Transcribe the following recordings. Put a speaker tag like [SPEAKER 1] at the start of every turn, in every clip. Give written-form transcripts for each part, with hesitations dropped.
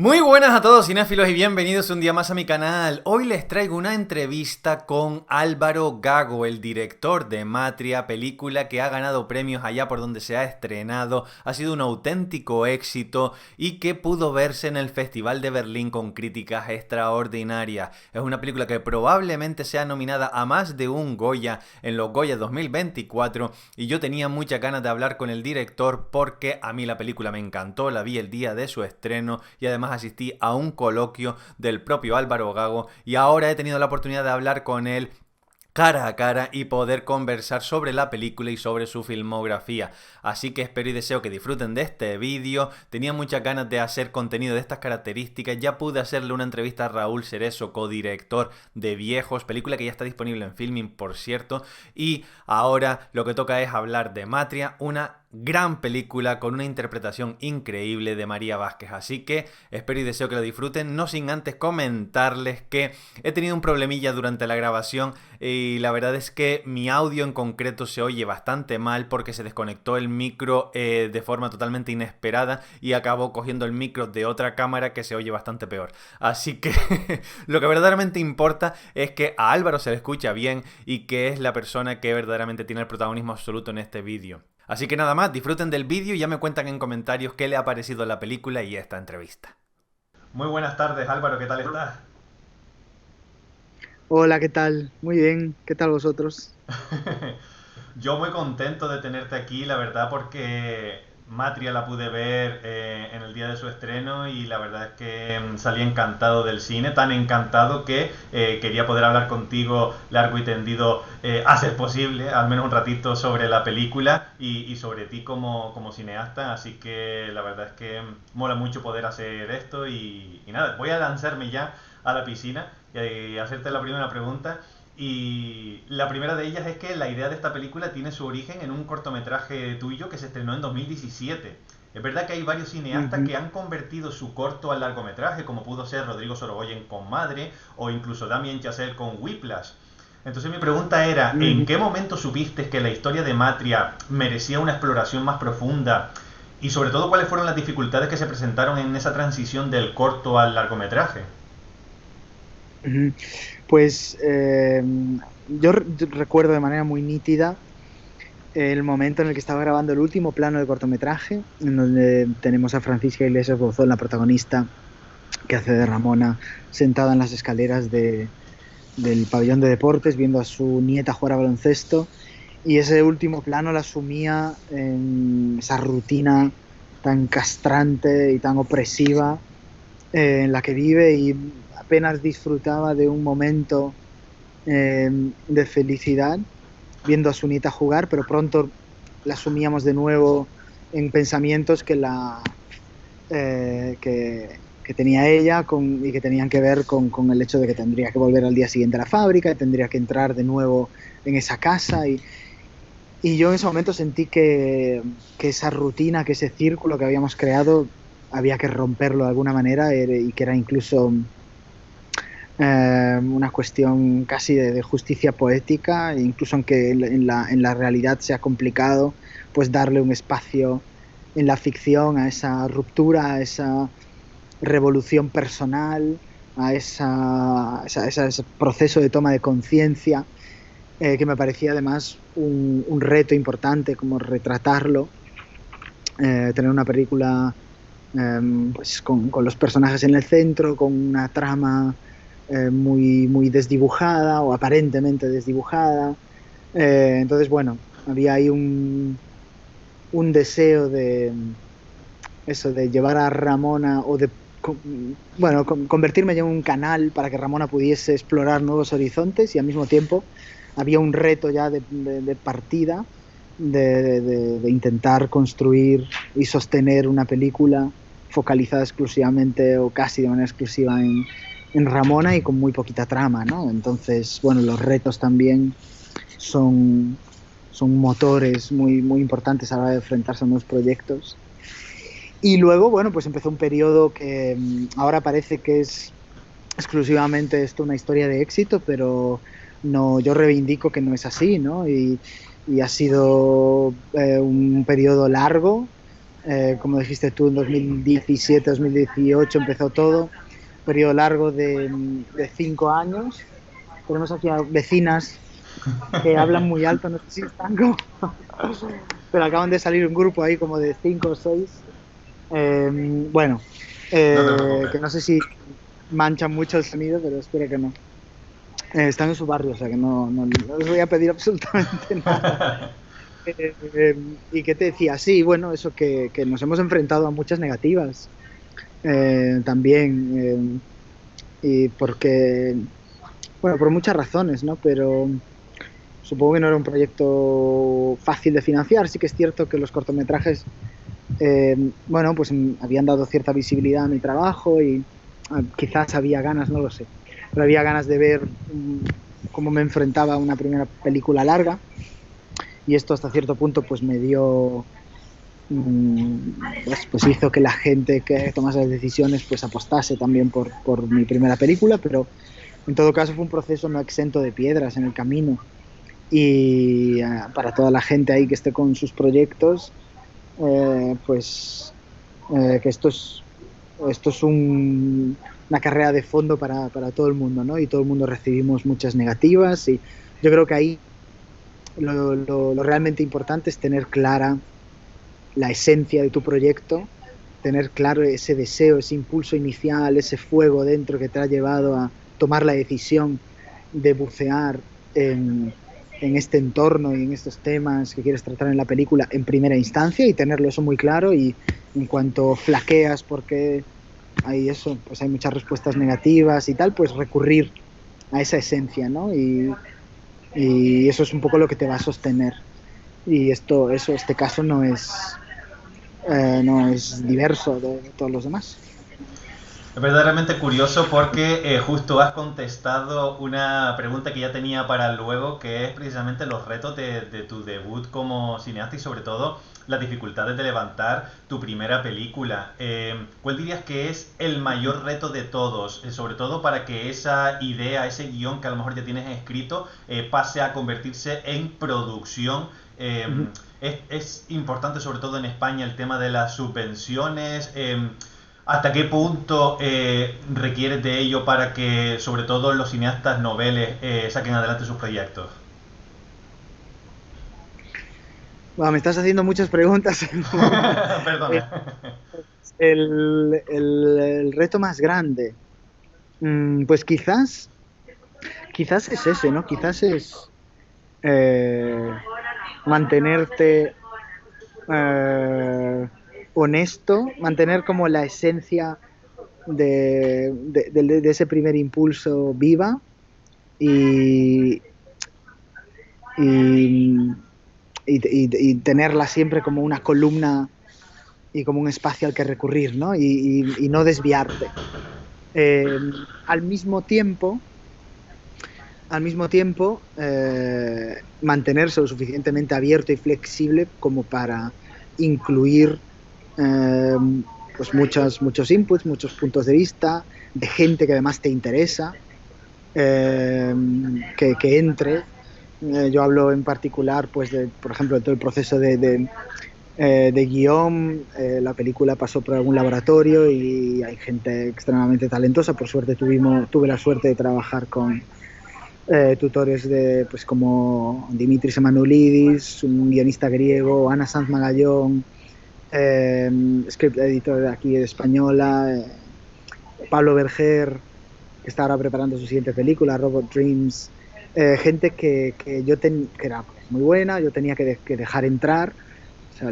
[SPEAKER 1] Muy buenas a todos cinéfilos y bienvenidos un día más a mi canal. Hoy les traigo una entrevista con Álvaro Gago, el director de Matria, película que ha ganado premios allá por donde se ha estrenado, ha sido un auténtico éxito y que pudo verse en el Festival de Berlín con críticas extraordinarias. Es una película que probablemente sea nominada a más de un Goya en los Goya 2024 y yo tenía muchas ganas de hablar con el director porque a mí la película me encantó, la vi el día de su estreno y además asistí a un coloquio del propio Álvaro Gago y ahora he tenido la oportunidad de hablar con él cara a cara y poder conversar sobre la película y sobre su filmografía. Así que espero y deseo que disfruten de este vídeo. Tenía muchas ganas de hacer contenido de estas características. Ya pude hacerle una entrevista a Raúl Cerezo, codirector de Viejos, película que ya está disponible en Filmin, por cierto. Y ahora lo que toca es hablar de Matria, una gran película con una interpretación increíble de María Vázquez. Así que espero y deseo que lo disfruten, no sin antes comentarles que he tenido un problemilla durante la grabación y la verdad es que mi audio en concreto se oye bastante mal porque se desconectó el micro de forma totalmente inesperada y acabó cogiendo el micro de otra cámara que se oye bastante peor. Así que lo que verdaderamente importa es que a Álvaro se le escucha bien y que es la persona que verdaderamente tiene el protagonismo absoluto en este vídeo. Así que nada más, disfruten del vídeo y ya me cuentan en comentarios qué le ha parecido la película y esta entrevista. Muy buenas tardes, Álvaro, ¿qué tal estás?
[SPEAKER 2] Hola, ¿qué tal? Muy bien, ¿qué tal vosotros?
[SPEAKER 1] Yo muy contento de tenerte aquí, la verdad, porque Matria la pude ver en el día de su estreno y la verdad es que salí encantado del cine, tan encantado que quería poder hablar contigo largo y tendido, a ser posible, al menos un ratito sobre la película y sobre ti como cineasta, así que la verdad es que mola mucho poder hacer esto y nada, voy a lanzarme ya a la piscina y hacerte la primera pregunta. Y la primera de ellas es que la idea de esta película tiene su origen en un cortometraje tuyo que se estrenó en 2017. Es verdad que hay varios cineastas
[SPEAKER 2] Ujú,
[SPEAKER 1] que han convertido su corto al largometraje, como pudo ser Rodrigo Sorogoyen con Madre o incluso Damien Chazelle con Whiplash. Entonces mi pregunta era, ¿en
[SPEAKER 2] ujú.
[SPEAKER 1] qué momento supiste que la historia de Matria merecía una exploración más profunda? Y sobre todo, ¿cuáles fueron las dificultades que se presentaron en esa transición del corto al largometraje?
[SPEAKER 2] Ujú. Pues yo recuerdo de manera muy nítida el momento en el que estaba grabando el último plano del cortometraje, en donde tenemos a Francisca Iglesias Bozón, la protagonista, que hace de Ramona, sentada en las escaleras del pabellón de deportes, viendo a su nieta jugar a baloncesto, y ese último plano la sumía en esa rutina tan castrante y tan opresiva en la que vive y apenas disfrutaba de un momento de felicidad viendo a su nieta jugar, pero pronto la sumíamos de nuevo en pensamientos que tenía ella y que tenían que ver con el hecho de que tendría que volver al día siguiente a la fábrica, tendría que entrar de nuevo en esa casa y yo en ese momento sentí que esa rutina, que ese círculo que habíamos creado, había que romperlo de alguna manera y que era incluso una cuestión casi de justicia poética, e incluso aunque en la realidad sea complicado, pues darle un espacio en la ficción a esa ruptura, a esa revolución personal, a ese proceso de toma de conciencia, que me parecía además un reto importante como retratarlo, tener una película pues con los personajes en el centro, con una trama muy desdibujada o aparentemente desdibujada. Entonces, bueno, había ahí un deseo de eso, de llevar a Ramona o de, bueno, convertirme ya en un canal para que Ramona pudiese explorar nuevos horizontes y al mismo tiempo había un reto ya de partida de intentar construir y sostener una película focalizada exclusivamente o casi de manera exclusiva en Ramona y con muy poquita trama, ¿no? Entonces, bueno, los retos también son, son motores muy importantes a la hora de enfrentarse a nuevos proyectos. Y luego, bueno, pues empezó un periodo que ahora parece que es exclusivamente esto una historia de éxito, pero no, yo reivindico que no es así, ¿no? Y ha sido un periodo largo, como dijiste tú, en 2017, 2018 empezó todo, periodo largo de 5 años. Tenemos aquí a vecinas que hablan muy alto, no sé si están como... pero acaban de salir un grupo ahí como de 5 o 6. Bueno,
[SPEAKER 1] No te preocupes.
[SPEAKER 2] que no sé si manchan mucho el sonido, pero espero que no. Están en su barrio, o sea que no les voy a pedir absolutamente nada. ¿Y qué te decía? Sí, bueno, eso que nos hemos enfrentado a muchas negativas también, y porque, bueno, por muchas razones, ¿no? Pero supongo que no era un proyecto fácil de financiar. Sí que es cierto que los cortometrajes, bueno, pues habían dado cierta visibilidad a mi trabajo y quizás había ganas, no lo sé, pero había ganas de ver cómo me enfrentaba a una primera película larga, y esto hasta cierto punto pues me dio, pues hizo que la gente que tomase las decisiones pues apostase también por mi primera película, pero en todo caso fue un proceso no exento de piedras en el camino. Y para toda la gente ahí que esté con sus proyectos, pues que esto es una carrera de fondo para todo el mundo, ¿no? Y todo el mundo recibimos muchas negativas, y yo creo que ahí lo realmente importante es tener clara la esencia de tu proyecto, tener claro ese deseo, ese impulso inicial, ese fuego dentro que te ha llevado a tomar la decisión de bucear en este entorno y en estos temas que quieres tratar en la película en primera instancia, y tenerlo eso muy claro. Y en cuanto flaqueas porque hay eso, pues hay muchas respuestas negativas y tal, pues recurrir a esa esencia, ¿no? Y eso es un poco lo que te va a sostener. Y este caso no es diverso de todos los demás.
[SPEAKER 1] Es verdaderamente curioso porque justo has contestado una pregunta que ya tenía para luego, que es precisamente los retos de tu debut como cineasta y sobre todo las dificultades de levantar tu primera película. ¿Cuál dirías que es el mayor reto de todos? Sobre todo para que esa idea, ese guión que a lo mejor ya tienes escrito, pase a convertirse en producción.
[SPEAKER 2] Uh-huh.
[SPEAKER 1] Es importante sobre todo en España el tema de las subvenciones. ¿Hasta qué punto requieres de ello para que, sobre todo los cineastas noveles, saquen adelante sus proyectos?
[SPEAKER 2] Bueno, me estás haciendo muchas preguntas en un momento. Eh,
[SPEAKER 1] Perdona.
[SPEAKER 2] el reto más grande, pues quizás es ese, ¿no? Quizás es eh, mantenerte eh, honesto, mantener como la esencia de ese primer impulso viva, y, y, y tenerla siempre como una columna y como un espacio al que recurrir, ¿no? Y no desviarte. Eh, al mismo tiempo, mantenerse lo suficientemente abierto y flexible como para incluir eh, pues muchos inputs, muchos puntos de vista de gente que además te interesa, que entre. Yo hablo en particular, pues, por ejemplo, de todo el proceso de guión. La película pasó por algún laboratorio y hay gente extremadamente talentosa. Por suerte tuve la suerte de trabajar con tutores pues como Dimitris Emanuelidis, un guionista griego, Ana Sanz Magallón, script editor de aquí de española, Pablo Berger, que está ahora preparando su siguiente película, Robot Dreams. Gente que que era pues, muy buena, yo tenía que dejar entrar. O sea,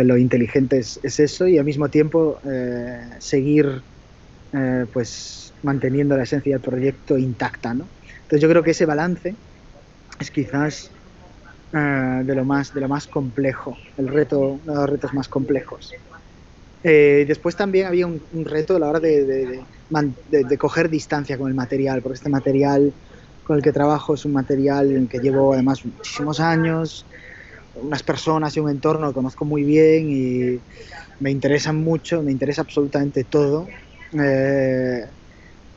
[SPEAKER 2] lo inteligente es eso, y al mismo tiempo seguir pues manteniendo la esencia del proyecto intacta, ¿no? Entonces yo creo que ese balance es quizás de lo más complejo, uno de los retos más complejos. Después también había un reto a la hora de coger distancia con el material, porque este material con el que trabajo es un material en el que llevo además muchísimos años, unas personas y un entorno que conozco muy bien, y me interesan mucho, me interesa absolutamente todo. Eh,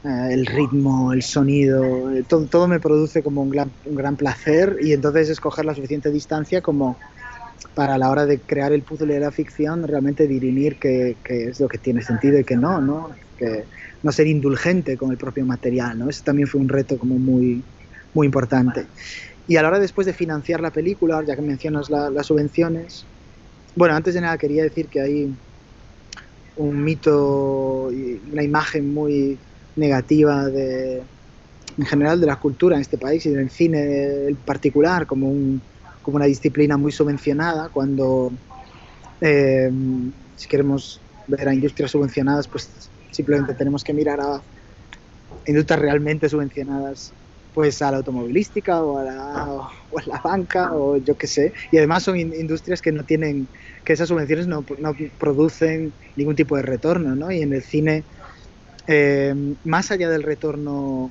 [SPEAKER 2] el ritmo, el sonido, todo me produce como un gran placer, y entonces escoger la suficiente distancia como para la hora de crear el puzzle de la ficción realmente dirimir qué es lo que tiene sentido y qué no, ¿no? Que no ser indulgente con el propio material, ¿no? Ese también fue un reto como muy, muy importante. Y a la hora después de financiar la película, ya que mencionas las subvenciones, bueno, antes de nada quería decir que hay un mito y una imagen muy negativa en general de la cultura en este país y del cine en particular como una disciplina muy subvencionada, cuando eh, si queremos ver a industrias subvencionadas, pues simplemente tenemos que mirar a industrias realmente subvencionadas, pues a la automovilística o a la banca o yo qué sé. Y además son industrias que no tienen, que esas subvenciones no producen ningún tipo de retorno, ¿no? Y en el cine, más allá del retorno,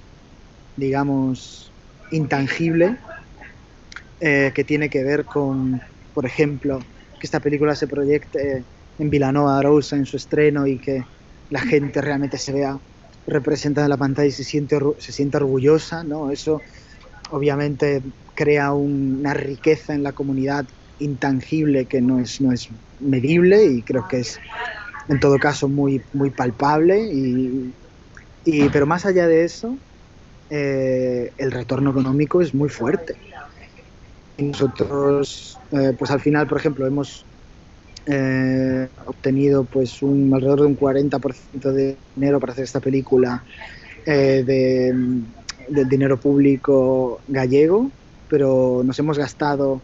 [SPEAKER 2] digamos, intangible, que tiene que ver con, por ejemplo, que esta película se proyecte en Vilanova Arousa en su estreno y que la gente realmente se vea representada en la pantalla y se siente orgullosa, ¿no? Eso obviamente crea una riqueza en la comunidad intangible que no es medible y creo que es en todo caso muy, muy palpable pero más allá de eso, el retorno económico es muy fuerte. Y nosotros, pues al final, por ejemplo, hemos obtenido pues alrededor de un 40% de dinero para hacer esta película, del dinero público gallego, pero nos hemos gastado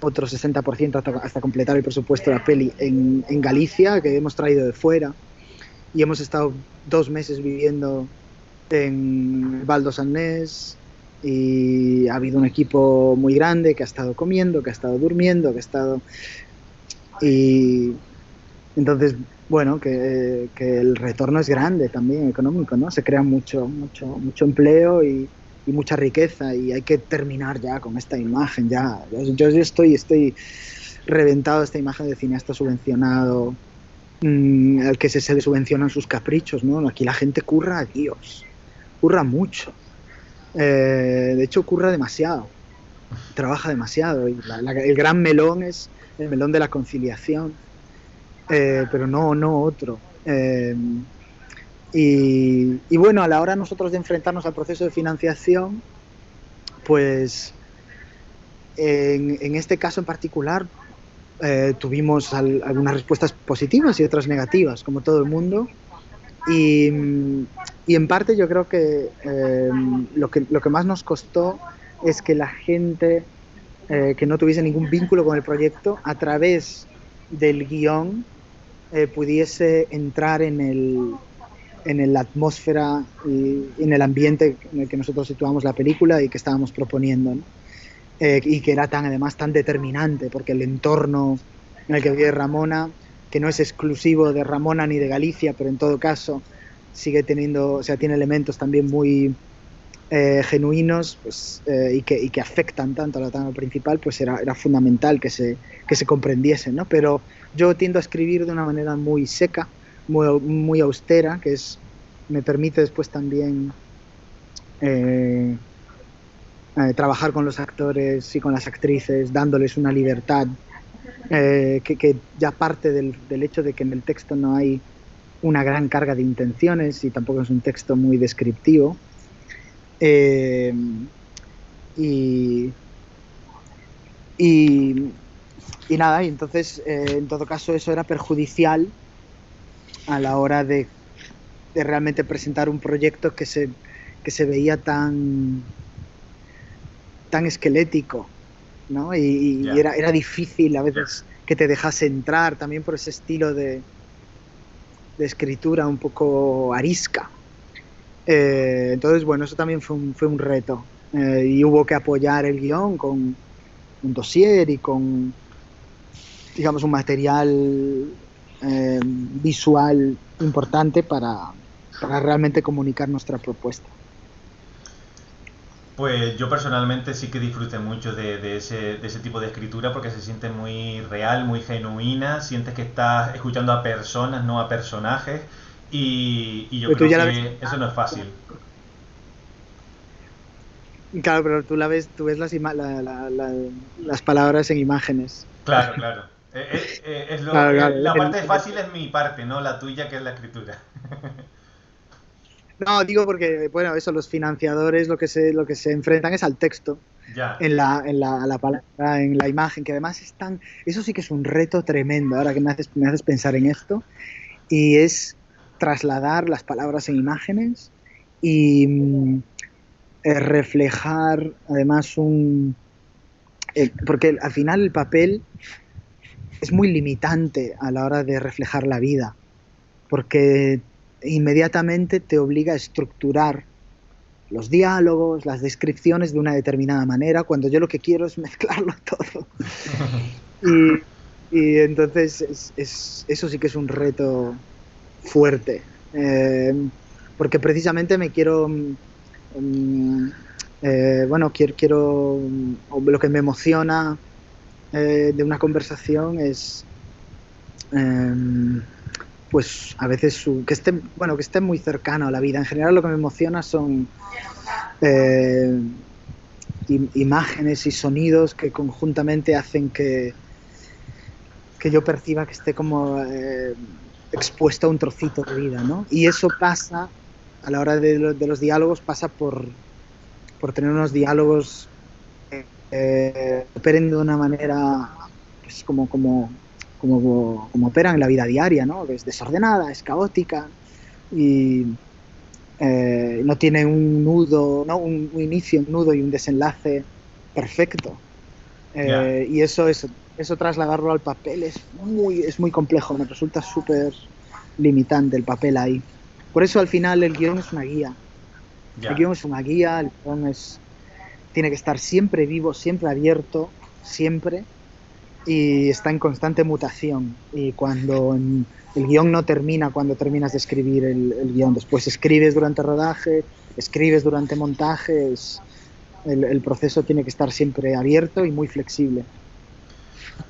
[SPEAKER 2] otro 60% hasta completar el presupuesto de la peli en Galicia, que hemos traído de fuera, y hemos estado 2 meses viviendo en Val San Nés, y ha habido un equipo muy grande que ha estado comiendo, que ha estado durmiendo, que ha estado... Y entonces, bueno, que el retorno es grande también económico, ¿no? Se crea mucho empleo y mucha riqueza, y hay que terminar ya con esta imagen. Yo estoy reventado de esta imagen de cineasta subvencionado, al que se le subvencionan sus caprichos, ¿no? Aquí la gente curra a Dios, curra mucho. De hecho, curra demasiado, trabaja demasiado, y el gran melón es el melón de la conciliación, pero no otro. Y bueno, a la hora nosotros de enfrentarnos al proceso de financiación, pues en este caso en particular tuvimos algunas respuestas positivas y otras negativas, como todo el mundo. Y en parte yo creo que lo que más nos costó es que la gente que no tuviese ningún vínculo con el proyecto, a través del guión, pudiese entrar en la atmósfera y en el ambiente en el que nosotros situamos la película y que estábamos proponiendo, ¿no? Y que era además tan determinante, porque el entorno en el que vive Ramona, que no es exclusivo de Ramona ni de Galicia, pero en todo caso sigue teniendo, o sea, tiene elementos también muy genuinos, pues, y que afectan tanto a la trama principal, pues era fundamental que se comprendiesen, ¿no? Pero yo tiendo a escribir de una manera muy seca, muy austera, me permite después también trabajar con los actores y con las actrices, dándoles una libertad que ya parte del hecho de que en el texto no hay una gran carga de intenciones y tampoco es un texto muy descriptivo. Y nada, y entonces en todo caso eso era perjudicial a la hora de realmente presentar un proyecto que se veía tan esquelético, ¿no? Y era difícil a veces que te dejase entrar, también por ese estilo de escritura un poco arisca. Entonces, bueno, eso también fue un reto, y hubo que apoyar el guión con un dossier y con, digamos, un material visual importante para realmente comunicar nuestra propuesta.
[SPEAKER 1] Pues yo personalmente sí que disfruté mucho de ese tipo de escritura, porque se siente muy real, muy genuina, sientes que estás escuchando a personas, no a personajes, y yo
[SPEAKER 2] Pero
[SPEAKER 1] creo que eso no es fácil.
[SPEAKER 2] Claro, pero tú ves las palabras en imágenes.
[SPEAKER 1] Claro, claro.
[SPEAKER 2] Claro, claro.
[SPEAKER 1] La parte fácil es mi parte, ¿no? La tuya que es la escritura.
[SPEAKER 2] No, digo porque, bueno, eso, los financiadores lo que se enfrentan es al texto,
[SPEAKER 1] Ya,
[SPEAKER 2] a la palabra, en la imagen, que además están, eso sí que es un reto tremendo, ahora que me haces pensar en esto, y es trasladar las palabras en imágenes y reflejar además porque al final el papel es muy limitante a la hora de reflejar la vida, porque inmediatamente te obliga a estructurar los diálogos, las descripciones de una determinada manera, cuando yo lo que quiero es mezclarlo todo. Y, y entonces eso sí que es un reto fuerte, porque precisamente me quiero, bueno, o lo que me emociona de una conversación es, eh, pues a veces que esté, bueno, que esté muy cercano a la vida. En general lo que me emociona son eh, imágenes y sonidos que conjuntamente hacen que yo perciba que esté como expuesto a un trocito de vida, ¿no? Y eso pasa, a la hora de los diálogos, pasa por tener unos diálogos operen de una manera pues, como operan en la vida diaria, ¿no? Es desordenada, es caótica y no tiene un nudo, ¿no? Un inicio, un nudo y un desenlace perfecto.
[SPEAKER 1] ya.
[SPEAKER 2] Y eso trasladarlo al papel es muy complejo, me resulta súper limitante el papel ahí. Por eso al final el guión es una guía. El
[SPEAKER 1] Ya.
[SPEAKER 2] guión es una guía, el guión tiene que estar siempre vivo, siempre abierto, siempre, y está en constante mutación. Y cuando el guión no termina, cuando terminas de escribir el guión, después escribes durante rodaje, escribes durante montaje, el proceso tiene que estar siempre abierto y muy flexible.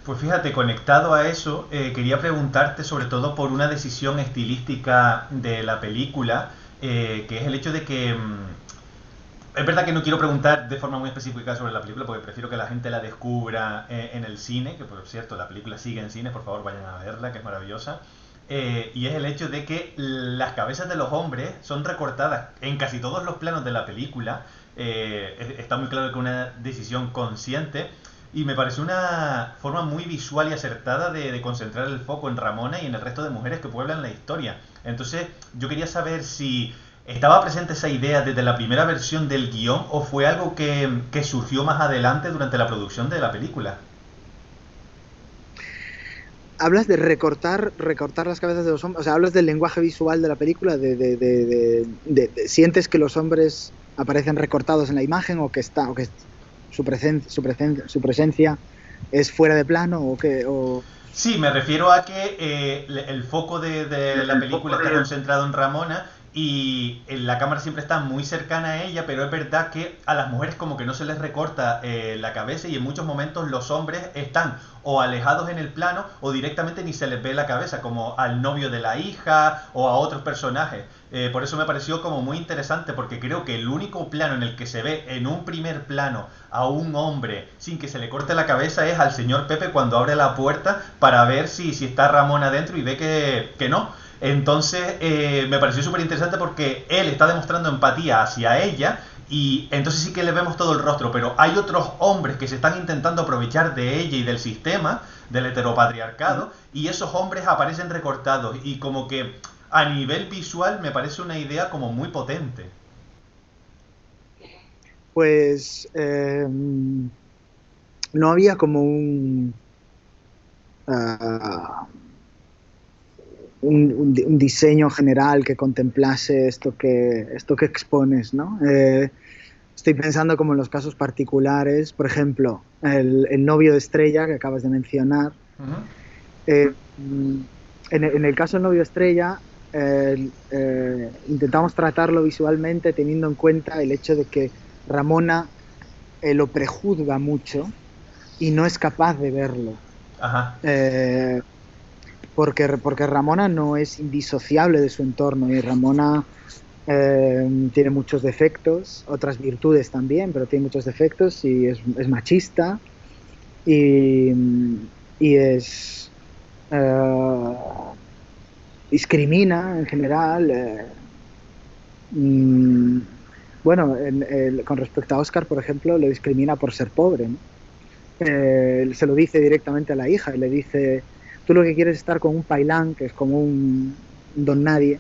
[SPEAKER 1] Pues fíjate, conectado a eso, quería preguntarte sobre todo por una decisión estilística de la película, que es el hecho de que es verdad que no quiero preguntar de forma muy específica sobre la película porque prefiero que la gente la descubra en el cine, que por cierto la película sigue en cine, por favor vayan a verla, que es maravillosa. Y es el hecho de que las cabezas de los hombres son recortadas en casi todos los planos de la película. Está muy claro que una decisión consciente. Y me pareció una forma muy visual y acertada de concentrar el foco en Ramona y en el resto de mujeres que pueblan la historia. Entonces, yo quería saber si ¿estaba presente esa idea desde la primera versión del guión o fue algo que surgió más adelante durante la producción de la película?
[SPEAKER 2] Hablas de recortar las cabezas de los hombres, o sea, hablas del lenguaje visual de la película, sientes que los hombres aparecen recortados en la imagen o que su presencia es fuera de plano o...
[SPEAKER 1] Sí, me refiero a que el foco de la película está concentrado en Ramona y la cámara siempre está muy cercana a ella, pero es verdad que a las mujeres como que no se les recorta la cabeza y en muchos momentos los hombres están o alejados en el plano o directamente ni se les ve la cabeza, como al novio de la hija o a otros personajes. Por eso me pareció como muy interesante porque creo que el único plano en el que se ve en un primer plano a un hombre sin que se le corte la cabeza es al señor Pepe cuando abre la puerta para ver si está Ramón adentro y ve que no. Entonces me pareció súper interesante porque él está demostrando empatía hacia ella y entonces sí que le vemos todo el rostro, pero hay otros hombres que se están intentando aprovechar de ella y del sistema, del heteropatriarcado, y esos hombres aparecen recortados y como que a nivel visual me parece una idea como muy potente.
[SPEAKER 2] Pues no había como uh, un diseño general que contemplase esto que expones, ¿no? Estoy pensando como en los casos particulares, por ejemplo, el novio de Estrella que acabas de mencionar.
[SPEAKER 1] Uh -huh.
[SPEAKER 2] En el caso del novio de Estrella, intentamos tratarlo visualmente teniendo en cuenta el hecho de que Ramona lo prejuzga mucho y no es capaz de verlo.
[SPEAKER 1] Ajá.
[SPEAKER 2] Porque Ramona no es indisociable de su entorno y Ramona tiene muchos defectos, otras virtudes también, pero tiene muchos defectos y es machista y y eh, discrimina en general. Mm, bueno, con respecto a Oscar, por ejemplo, lo discrimina por ser pobre, ¿no? Se lo dice directamente a la hija y le dice, tú lo que quieres es estar con un pailán, que es como un don nadie,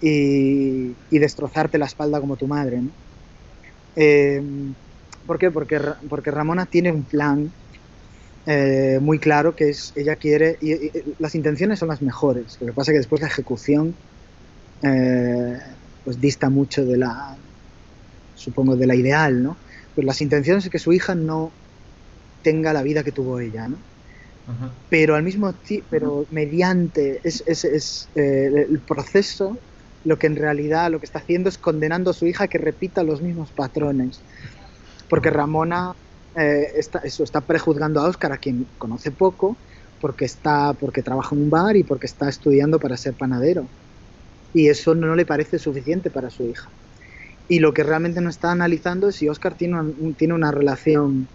[SPEAKER 2] y destrozarte la espalda como tu madre, ¿no? Eh, ¿Por qué? Porque Ramona tiene un plan muy claro, que es, ella quiere, y las intenciones son las mejores, lo que pasa es que después la ejecución eh, pues dista mucho de la, supongo, de la ideal, ¿no? Pues las intenciones es que su hija no tenga la vida que tuvo ella, ¿no?
[SPEAKER 1] Ujú.
[SPEAKER 2] Pero al mismo tiempo, pero mediante el proceso, lo que en realidad lo que está haciendo es condenando a su hija a que repita los mismos patrones, porque Ramona está prejuzgando a Oscar, a quien conoce poco, porque trabaja en un bar y porque está estudiando para ser panadero, y eso no le parece suficiente para su hija. Y lo que realmente no está analizando es si Oscar tiene una relación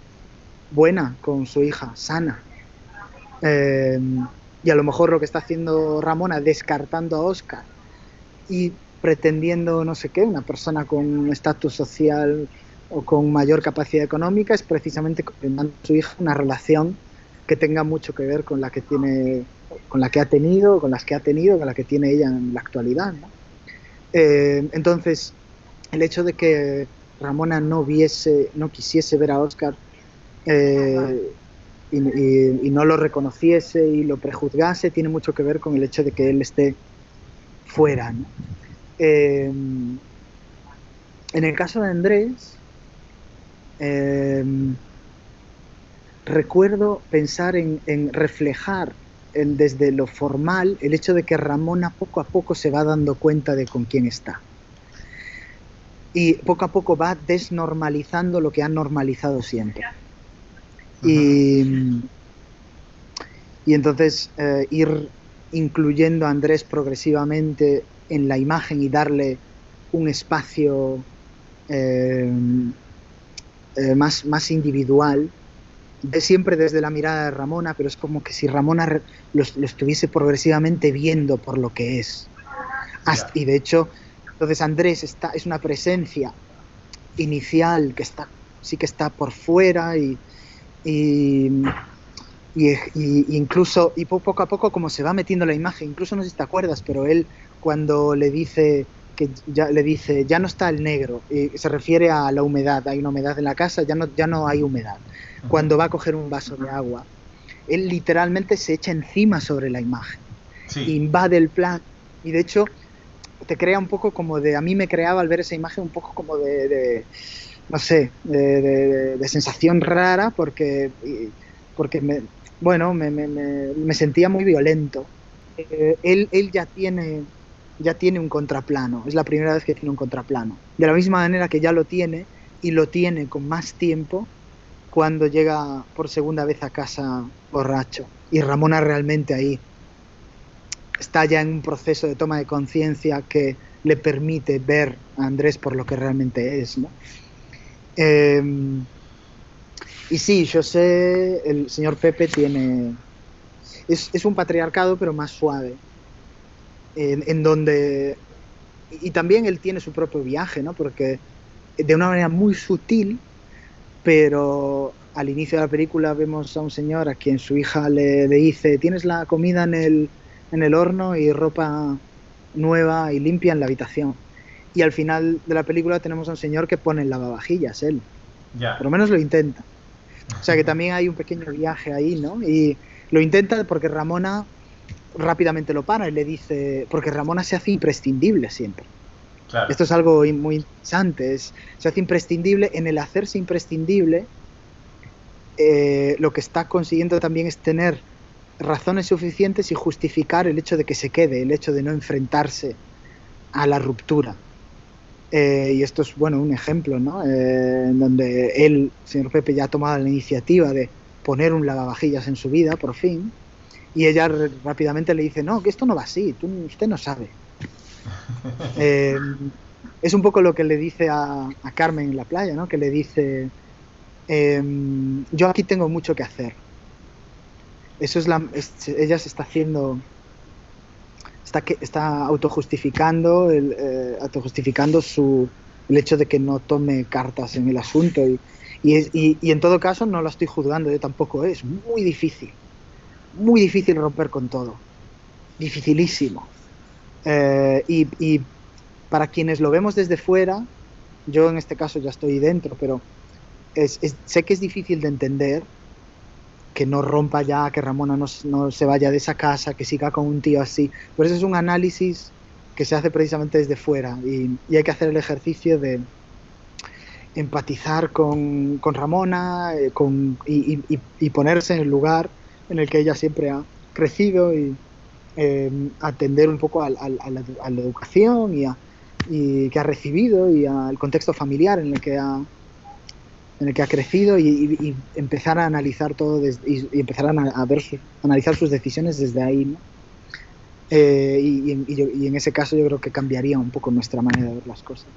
[SPEAKER 2] buena con su hija, sana. Eh, y a lo mejor lo que está haciendo Ramona, descartando a Oscar y pretendiendo, no sé qué, una persona con estatus social o con mayor capacidad económica, es precisamente con su hija una relación que tenga mucho que ver con la que tiene, con la que ha tenido, con las que ha tenido, con la que tiene ella en la actualidad, ¿no? Entonces, el hecho de que Ramona no quisiese ver a Oscar, eh, y no lo reconociese y lo prejuzgase, tiene mucho que ver con el hecho de que él esté fuera, ¿no? En el caso de Andrés, eh, recuerdo pensar en reflejar desde lo formal el hecho de que Ramona poco a poco se va dando cuenta de con quién está. Y poco a poco va desnormalizando lo que ha normalizado siempre.
[SPEAKER 1] Ujú.
[SPEAKER 2] Y, y entonces ir incluyendo a Andrés progresivamente en la imagen y darle un espacio eh, más individual, siempre desde la mirada de Ramona, pero es como que si Ramona lo estuviese progresivamente viendo por lo que es.
[SPEAKER 1] Ya.
[SPEAKER 2] Y de hecho, entonces Andrés es una presencia inicial que sí que está por fuera y, y incluso, y poco a poco como se va metiendo la imagen, incluso no sé si te acuerdas, pero él cuando le dice, ya no está el negro, y se refiere a la humedad, hay una humedad en la casa, ya no hay humedad.
[SPEAKER 1] Ujú.
[SPEAKER 2] Cuando va a coger un vaso de agua, él literalmente se echa encima sobre la imagen,
[SPEAKER 1] Sí.
[SPEAKER 2] invade el plan, y de hecho te crea un poco como a mí me creaba al ver esa imagen un poco como no sé, de sensación rara, porque bueno, me sentía muy violento. Él ya tiene un contraplano, es la primera vez que tiene un contraplano. De la misma manera que ya lo tiene, y lo tiene con más tiempo cuando llega por segunda vez a casa borracho. Y Ramona realmente ahí está ya en un proceso de toma de conciencia que le permite ver a Andrés por lo que realmente es, ¿no? Eh, y sí, yo sé, el señor Pepe es un patriarcado, pero más suave, en donde, y también él tiene su propio viaje, ¿no? Porque de una manera muy sutil, pero al inicio de la película vemos a un señor a quien su hija le dice, tienes la comida en el horno y ropa nueva y limpia en la habitación. Y al final de la película tenemos a un señor que pone el lavavajillas, él. Por
[SPEAKER 1] Ya.
[SPEAKER 2] lo menos lo intenta. O sea que también hay un pequeño viaje ahí, ¿no? Y lo intenta porque Ramona rápidamente lo para y le dice, porque Ramona se hace imprescindible siempre.
[SPEAKER 1] Claro.
[SPEAKER 2] Esto es algo muy interesante, se hace imprescindible. En el hacerse imprescindible, lo que está consiguiendo también es tener razones suficientes y justificar el hecho de que se quede, el hecho de no enfrentarse a la ruptura. Y esto es, bueno, un ejemplo, ¿no? En donde él, señor Pepe, ya ha tomado la iniciativa de poner un lavavajillas en su vida, por fin, y ella rápidamente le dice, no, que esto no va así, usted no sabe. Eh, es un poco lo que le dice a Carmen en la playa, ¿no? Que le dice, yo aquí tengo mucho que hacer. eso es ella se está haciendo, está autojustificando autojustificando el hecho de que no tome cartas en el asunto y en todo caso no la estoy juzgando, yo tampoco, es muy difícil romper con todo, dificilísimo. Y para quienes lo vemos desde fuera, yo en este caso ya estoy dentro, pero sé que es difícil de entender que no rompa ya, que Ramona no se vaya de esa casa, que siga con un tío así. Pero eso es un análisis que se hace precisamente desde fuera y hay que hacer el ejercicio de empatizar con Ramona y ponerse en el lugar en el que ella siempre ha crecido y atender un poco a la educación y que ha recibido y al contexto familiar en el que ha crecido y empezar a analizar todo y empezar analizar sus decisiones desde ahí, ¿no? Y en ese caso yo creo que cambiaría un poco nuestra manera de ver las cosas.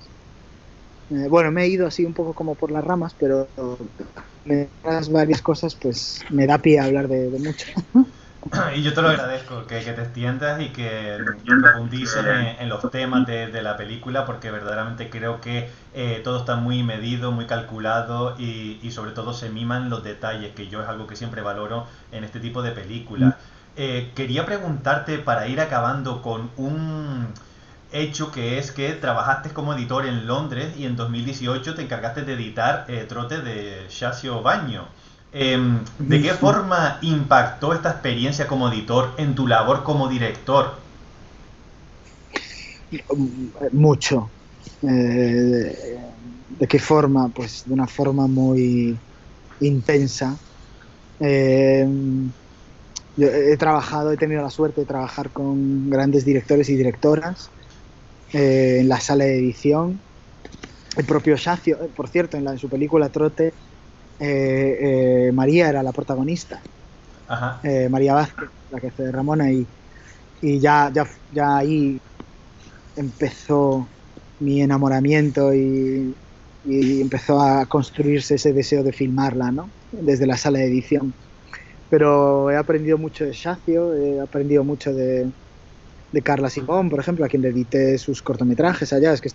[SPEAKER 2] Bueno, me he ido así un poco como por las ramas, pero varias cosas pues me da pie a hablar de mucho.
[SPEAKER 1] Y yo te lo agradezco, que te extiendas y que profundices en los temas de la película, porque verdaderamente creo que todo está muy medido, muy calculado y sobre todo se miman los detalles, que yo es algo que siempre valoro en este tipo de películas. Quería preguntarte, para ir acabando, con un hecho que es que trabajaste como editor en Londres y en 2018 te encargaste de editar Trote de Shasio Bagno. ¿De qué forma impactó esta experiencia como editor en tu labor como director?
[SPEAKER 2] Mucho. ¿De qué forma? Pues de una forma muy intensa. Eh, yo he tenido la suerte de trabajar con grandes directores y directoras en la sala de edición. El propio Shacio, por cierto, en su película Trote, María era la protagonista.
[SPEAKER 1] Ajá.
[SPEAKER 2] María Vázquez, la que hace de Ramona, y ya ahí empezó mi enamoramiento y empezó a construirse ese deseo de filmarla, ¿no? Desde la sala de edición. Pero he aprendido mucho de Shacio, he aprendido mucho de Carla Simón, por ejemplo, a quien le edité sus cortometrajes allá, es que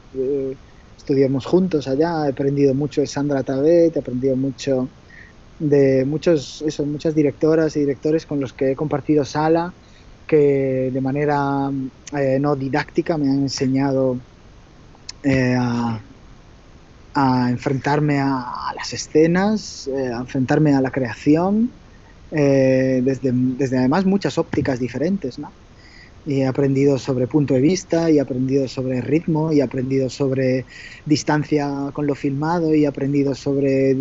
[SPEAKER 2] estudiamos juntos allá, he aprendido mucho de Sandra Tabet, he aprendido mucho de muchas directoras y directores con los que he compartido sala, que de manera no didáctica me han enseñado a enfrentarme a las escenas, a enfrentarme a la creación, desde además muchas ópticas diferentes, ¿no? Y he aprendido sobre punto de vista, y he aprendido sobre ritmo, y he aprendido sobre distancia con lo filmado, y he aprendido sobre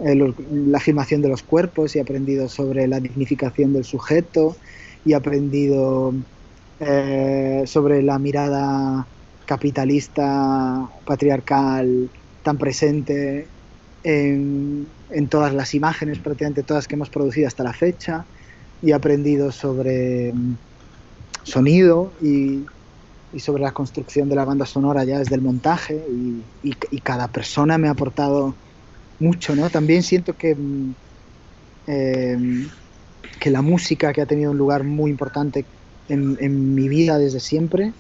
[SPEAKER 2] la filmación de los cuerpos, y he aprendido sobre la dignificación del sujeto, y he aprendido sobre la mirada capitalista, patriarcal, tan presente en todas las imágenes, prácticamente todas que hemos producido hasta la fecha, y he aprendido sobre sonido y sobre la construcción de la banda sonora ya desde el montaje y cada persona me ha aportado mucho, ¿no? También siento que la música, que ha tenido un lugar muy importante en mi vida desde siempre,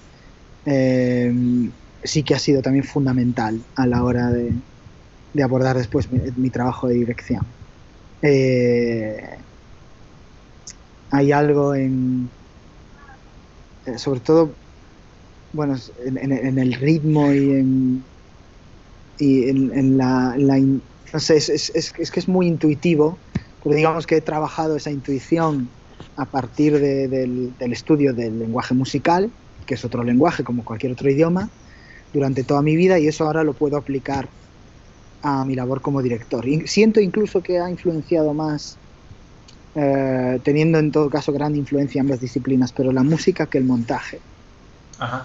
[SPEAKER 2] sí que ha sido también fundamental a la hora de abordar después mi trabajo de dirección. Hay algo sobre todo, bueno, en el ritmo y en no sé, es que es muy intuitivo, pero digamos que he trabajado esa intuición a partir del estudio del lenguaje musical, que es otro lenguaje como cualquier otro idioma, durante toda mi vida, y eso ahora lo puedo aplicar a mi labor como director. Y siento incluso que ha influenciado más, teniendo en todo caso gran influencia en ambas disciplinas, pero la música que el montaje.
[SPEAKER 1] Ajá.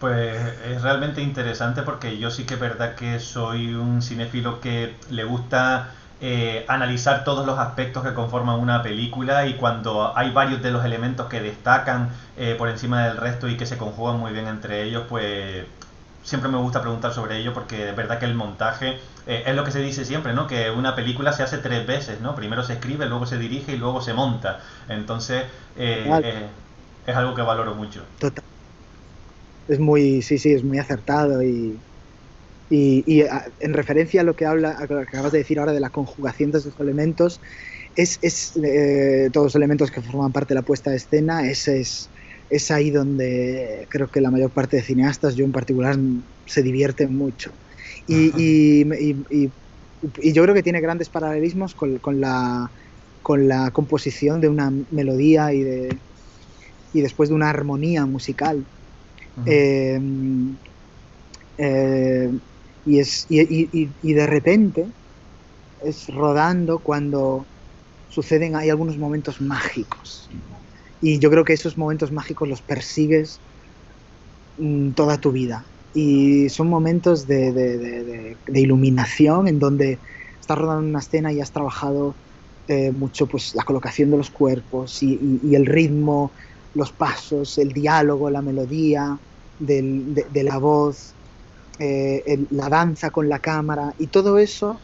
[SPEAKER 1] Pues es realmente interesante porque yo sí que es verdad que soy un cinéfilo que le gusta analizar todos los aspectos que conforman una película, y cuando hay varios de los elementos que destacan por encima del resto y que se conjugan muy bien entre ellos, pues siempre me gusta preguntar sobre ello porque es verdad que el montaje es lo que se dice siempre, ¿no? Que una película se hace tres veces, ¿no? Primero se escribe, luego se dirige y luego se monta. Entonces,
[SPEAKER 2] Total,
[SPEAKER 1] es algo que valoro mucho.
[SPEAKER 2] total. Es muy, sí, sí, es muy acertado y en referencia a lo que habla, a lo que acabas de decir ahora de la conjugación de esos elementos, todos los elementos que forman parte de la puesta de escena, es ahí donde creo que la mayor parte de cineastas, yo en particular, se divierten mucho. Y, y, y, y yo creo que tiene grandes paralelismos con la composición de una melodía y después de una armonía musical. Eh, eh, y de repente es rodando cuando hay algunos momentos mágicos. Y yo creo que esos momentos mágicos los persigues toda tu vida. Y son momentos de iluminación en donde estás rodando una escena y has trabajado mucho pues, la colocación de los cuerpos y el ritmo, los pasos, el diálogo, la melodía de la voz, la danza con la cámara y todo eso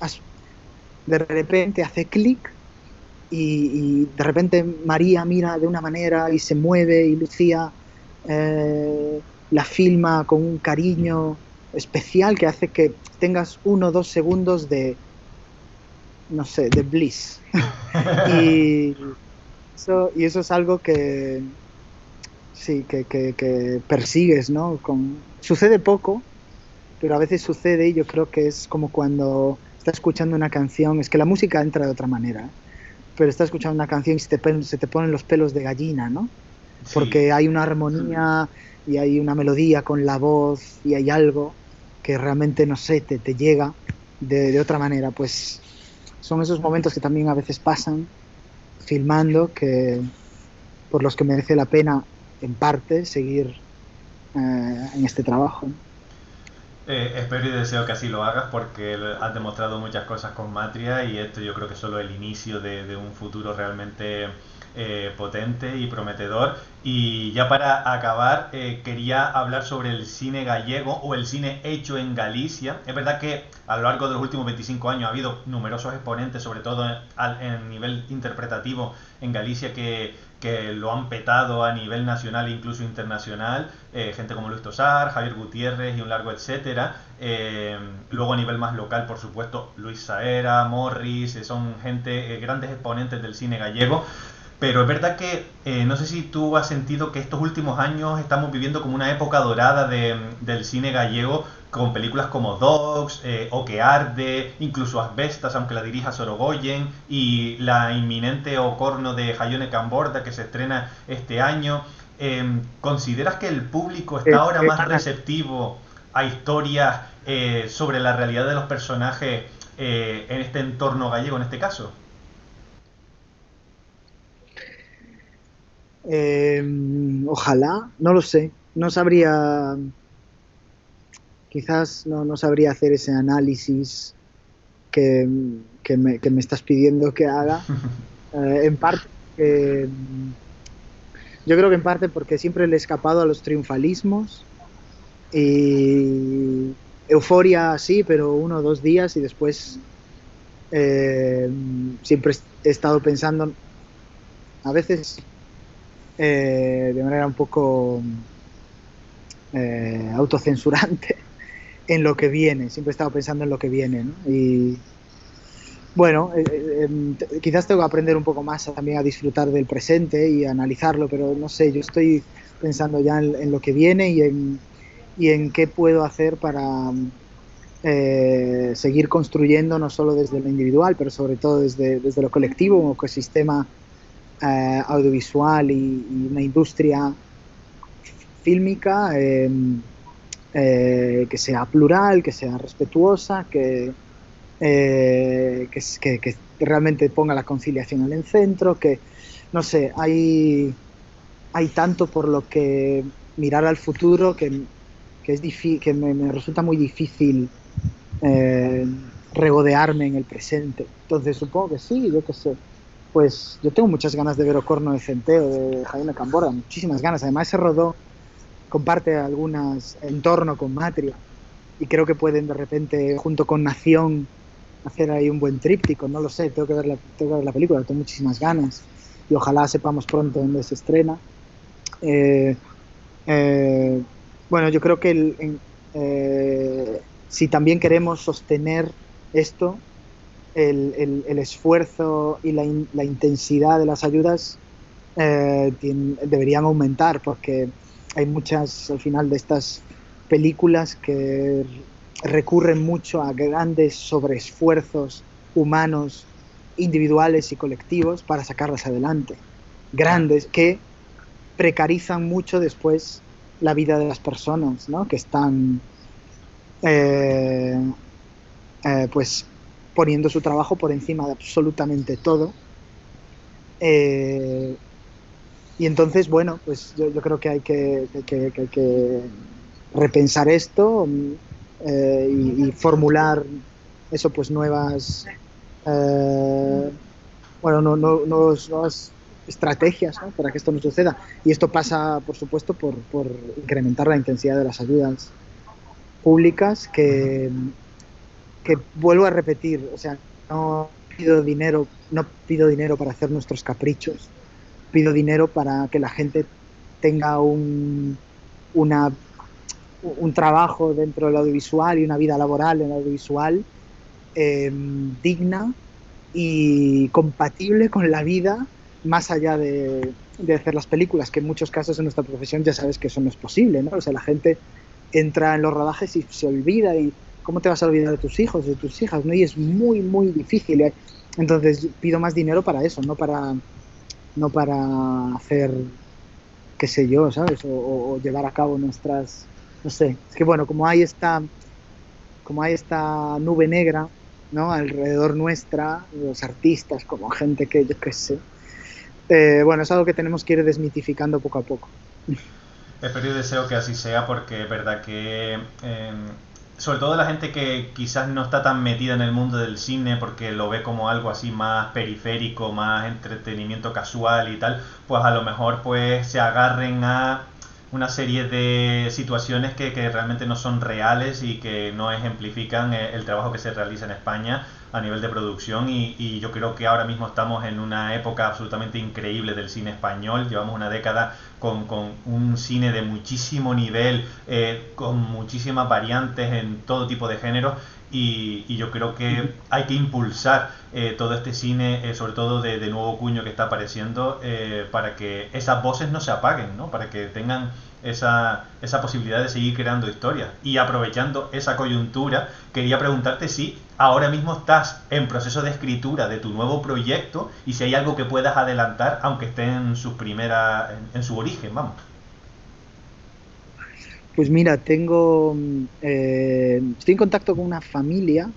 [SPEAKER 2] de repente hace clic y de repente María mira de una manera y se mueve y Lucía la filma con un cariño especial que hace que tengas 1 o 2 segundos de, no sé, de bliss. y, y eso es algo que sí, que persigues, ¿no? Sucede poco, pero a veces sucede y yo creo que es como cuando estás escuchando una canción, es que la música entra de otra manera, ¿eh? Pero estás escuchando una canción y se te ponen los pelos de gallina, ¿no?
[SPEAKER 1] Sí,
[SPEAKER 2] Porque hay una armonía y hay una melodía con la voz y hay algo que realmente, no sé, te llega de otra manera. Pues son esos momentos que también a veces pasan filmando, por los que merece la pena, en parte, seguir en este trabajo, ¿no?
[SPEAKER 1] espero y deseo que así lo hagas porque has demostrado muchas cosas con Matria y esto yo creo que es solo el inicio de un futuro realmente potente y prometedor. Y ya para acabar, quería hablar sobre el cine gallego o el cine hecho en Galicia. Es verdad que a lo largo de los últimos 25 años ha habido numerosos exponentes, sobre todo en nivel interpretativo en Galicia, que lo han petado a nivel nacional e incluso internacional, gente como Luis Tosar, Javier Gutiérrez y un largo etcétera. Luego a nivel más local, por supuesto, Luis Saera, Morris, son gente, grandes exponentes del cine gallego. Pero es verdad que no sé si tú has sentido que estos últimos años estamos viviendo como una época dorada del cine gallego con películas como Dogs, O que arde, incluso Asbestas, aunque la dirija Sorogoyen, y la inminente Ocorno de Jaione Camborda que se estrena este año. ¿Consideras que el público está ahora más receptivo a historias sobre la realidad de los personajes en este entorno gallego, en este caso?
[SPEAKER 2] Eh, Ojalá, no lo sé, no sabría, quizás no sabría hacer ese análisis que, que me estás pidiendo que haga. En parte, eh, yo creo que en parte porque siempre le he escapado a los triunfalismos y euforia sí, pero 1 o 2 días y después eh, siempre he estado pensando, a veces de manera un poco autocensurante, en lo que viene. Siempre he estado pensando en lo que viene, ¿no? Y bueno, quizás tengo que aprender un poco más también a disfrutar del presente y a analizarlo, pero no sé, yo estoy pensando ya en lo que viene y en qué puedo hacer para seguir construyendo, no solo desde lo individual, pero sobre todo desde lo colectivo, un ecosistema audiovisual y una industria fílmica que sea plural, que sea respetuosa, que realmente ponga la conciliación en el centro, que, no sé, hay tanto por lo que mirar al futuro que me resulta muy difícil eh, regodearme en el presente. Entonces supongo que sí, yo qué sé. Pues yo tengo muchas ganas de ver Ocorno de Centeo, de Jaime Camborra, muchísimas ganas. Además se rodó, comparte algunas entorno con Matria. y creo que pueden de repente, junto con Nación, hacer ahí un buen tríptico, no lo sé, tengo que ver la película, tengo muchísimas ganas y ojalá sepamos pronto dónde se estrena. Eh, eh, bueno, yo creo que si también queremos sostener esto, el esfuerzo y la intensidad de las ayudas deberían aumentar, porque hay muchas al final de estas películas que recurren mucho a grandes sobreesfuerzos humanos, individuales y colectivos para sacarlas adelante. Grandes que precarizan mucho después la vida de las personas, ¿no? Que están eh, pues poniendo su trabajo por encima de absolutamente todo. Eh, y entonces, bueno, pues yo creo que hay que repensar esto y formular eso, pues nuevas, bueno, nuevas estrategias, ¿no? Para que esto no suceda. Y esto pasa, por supuesto, por incrementar la intensidad de las ayudas públicas, que vuelvo a repetir, o sea, no pido dinero para hacer nuestros caprichos, pido dinero para que la gente tenga una, un trabajo dentro del audiovisual y una vida laboral en el audiovisual digna y compatible con la vida, más allá de hacer las películas, que en muchos casos en nuestra profesión ya sabes que eso no es posible, ¿no? O sea, la gente entra en los rodajes y se olvida, y ¿cómo te vas a olvidar de tus hijos, de tus hijas, ¿no? Y es muy, muy difícil, ¿eh? Entonces pido más dinero para eso, no para hacer, qué sé yo, ¿sabes? O llevar a cabo nuestras, no sé, es que bueno, como hay esta nube negra, ¿no? Alrededor nuestra, los artistas, como gente que yo qué sé. Bueno, es algo que tenemos que ir desmitificando poco a poco.
[SPEAKER 1] Espero y deseo que así sea porque es verdad que, sobre todo la gente que quizás no está tan metida en el mundo del cine porque lo ve como algo así más periférico, más entretenimiento casual y tal, pues a lo mejor pues se agarren a una serie de situaciones que realmente no son reales y que no ejemplifican el trabajo que se realiza en España a nivel de producción y yo creo que ahora mismo estamos en una época absolutamente increíble del cine español. Llevamos una década con un cine de muchísimo nivel, con muchísimas variantes en todo tipo de géneros y yo creo que hay que impulsar todo este cine, sobre todo de nuevo cuño que está apareciendo, para que esas voces no se apaguen, ¿no? Para que tengan esa posibilidad de seguir creando historias. Y aprovechando esa coyuntura, quería preguntarte si ahora mismo estás en proceso de escritura de tu nuevo proyecto y si hay algo que puedas adelantar, aunque esté en sus primeras, en su origen, vamos.
[SPEAKER 2] Pues mira, estoy en contacto con una familia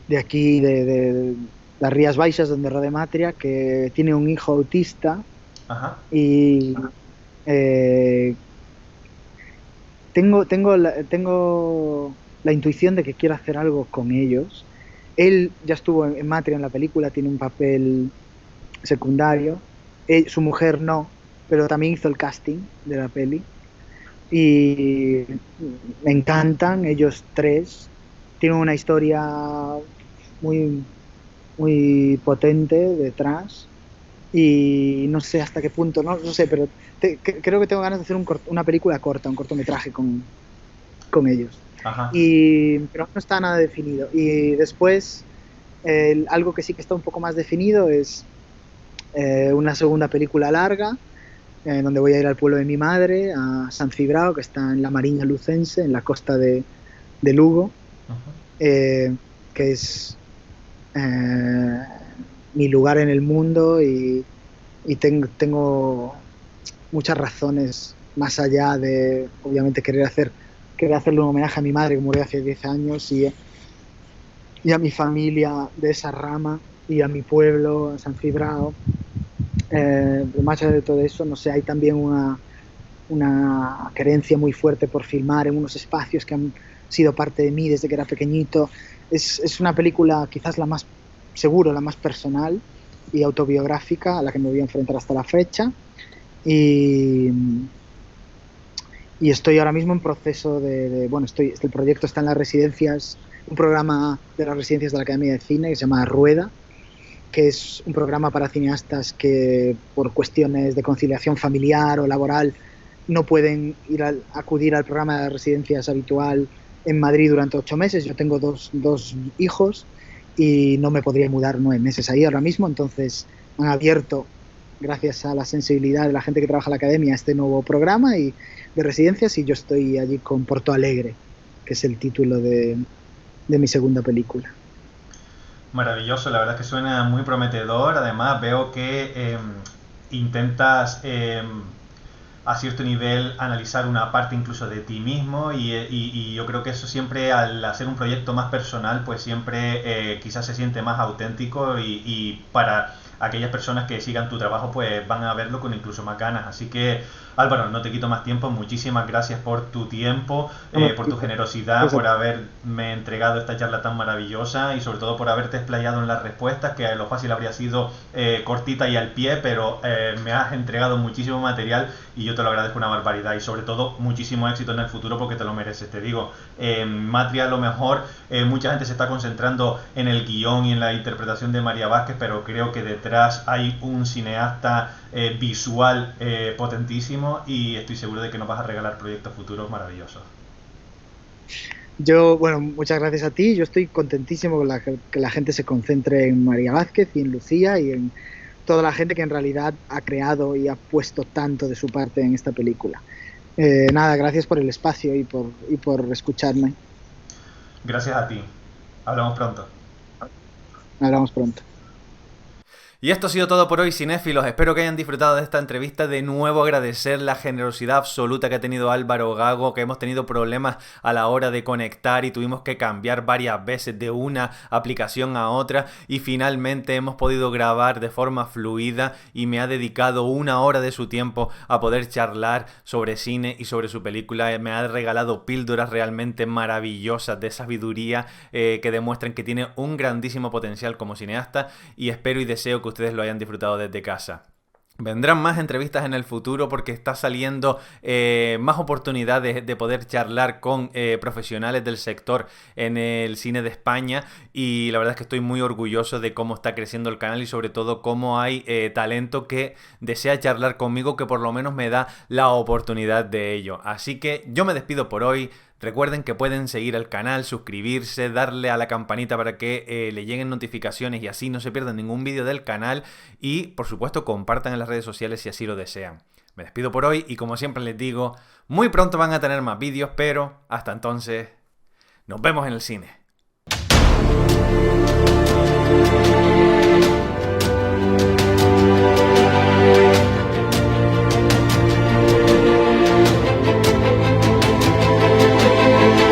[SPEAKER 2] de aquí, de las Rías Baixas, donde rode Matria, que tiene un hijo autista
[SPEAKER 1] Ajá.
[SPEAKER 2] y eh, tengo la intuición de que quiero hacer algo con ellos. Él ya estuvo en Matria en la película, tiene un papel secundario. Su mujer no, pero también hizo el casting de la peli. Y me encantan ellos tres. Tienen una historia muy, muy potente detrás y no sé hasta qué punto, no sé, pero creo que tengo ganas de hacer una película corta, un cortometraje con ely
[SPEAKER 1] Ajá.
[SPEAKER 2] pero no está nada definido. Y después, algo que sí que está un poco más definido es una segunda película larga, donde voy a ir al pueblo de mi madre, a San Cibrao, que está en la Mariña Lucense, en la costa de Lugo,
[SPEAKER 1] Ajá.
[SPEAKER 2] eh, que es eh, mi lugar en el mundo, y tengo muchas razones más allá de, obviamente, querer hacerle un homenaje a mi madre que murió hace 10 años, y a mi familia de esa rama, y a mi pueblo, a San Cibrao. Más allá de todo eso, no sé, hay también una querencia muy fuerte por filmar en unos espacios que han sido parte de mí desde que era pequeñito. Es una película quizás seguro, la más personal y autobiográfica a la que me voy a enfrentar hasta la fecha. Y, y estoy ahora mismo en proceso bueno, el proyecto está en las residencias, un programa de las residencias de la Academia de Cine que se llama Rueda, que es un programa para cineastas que por cuestiones de conciliación familiar o laboral no pueden acudir al programa de residencias habitual en Madrid durante 8 meses. Yo tengo dos hijos y no me podría mudar 9 meses ahí ahora mismo, entonces han abierto, gracias a la sensibilidad de la gente que trabaja en la academia, este nuevo programa de residencias, y yo estoy allí con Porto Alegre, que es el título de mi segunda película.
[SPEAKER 1] Maravilloso, la verdad es que suena muy prometedor. Además, veo que intentas a cierto nivel analizar una parte incluso de ti mismo y yo creo que eso siempre, al hacer un proyecto más personal, pues siempre quizás se siente más auténtico y para aquellas personas que sigan tu trabajo pues van a verlo con incluso más ganas. Así que Álvaro, no te quito más tiempo, muchísimas gracias por tu tiempo, por tu generosidad, por haberme entregado esta charla tan maravillosa y sobre todo por haberte explayado en las respuestas, que lo fácil habría sido cortita y al pie, pero me has entregado muchísimo material y yo te lo agradezco una barbaridad y sobre todo muchísimo éxito en el futuro porque te lo mereces, te digo. Matria, a lo mejor mucha gente se está concentrando en el guión y en la interpretación de María Vázquez, pero creo que detrás hay un cineasta visual potentísimo y estoy seguro de que nos vas a regalar proyectos futuros maravillosos.
[SPEAKER 2] Yo, bueno, muchas gracias a ti. Yo estoy contentísimo con que la gente se concentre en María Vázquez y en Lucía y en toda la gente que en realidad ha creado y ha puesto tanto de su parte en esta película. Nada, gracias por el espacio y por escucharme.
[SPEAKER 1] Gracias a ti. Hablamos pronto.
[SPEAKER 2] Hablamos pronto.
[SPEAKER 1] Y esto ha sido todo por hoy, cinéfilos. Espero que hayan disfrutado de esta entrevista. De nuevo agradecer la generosidad absoluta que ha tenido Álvaro Gago, que hemos tenido problemas a la hora de conectar y tuvimos que cambiar varias veces de una aplicación a otra y finalmente hemos podido grabar de forma fluida y me ha dedicado 1 hora de su tiempo a poder charlar sobre cine y sobre su película. Me ha regalado píldoras realmente maravillosas de sabiduría que demuestran que tiene un grandísimo potencial como cineasta y espero y deseo que ustedes lo hayan disfrutado desde casa. Vendrán más entrevistas en el futuro porque está saliendo más oportunidades de poder charlar con profesionales del sector en el cine de España y la verdad es que estoy muy orgulloso de cómo está creciendo el canal y sobre todo cómo hay talento que desea charlar conmigo, que por lo menos me da la oportunidad de ello. Así que yo me despido por hoy. Recuerden que pueden seguir al canal, suscribirse, darle a la campanita para que le lleguen notificaciones y así no se pierdan ningún vídeo del canal y por supuesto compartan en las redes sociales si así lo desean. Me despido por hoy y como siempre les digo, muy pronto van a tener más vídeos, pero hasta entonces nos vemos en el cine.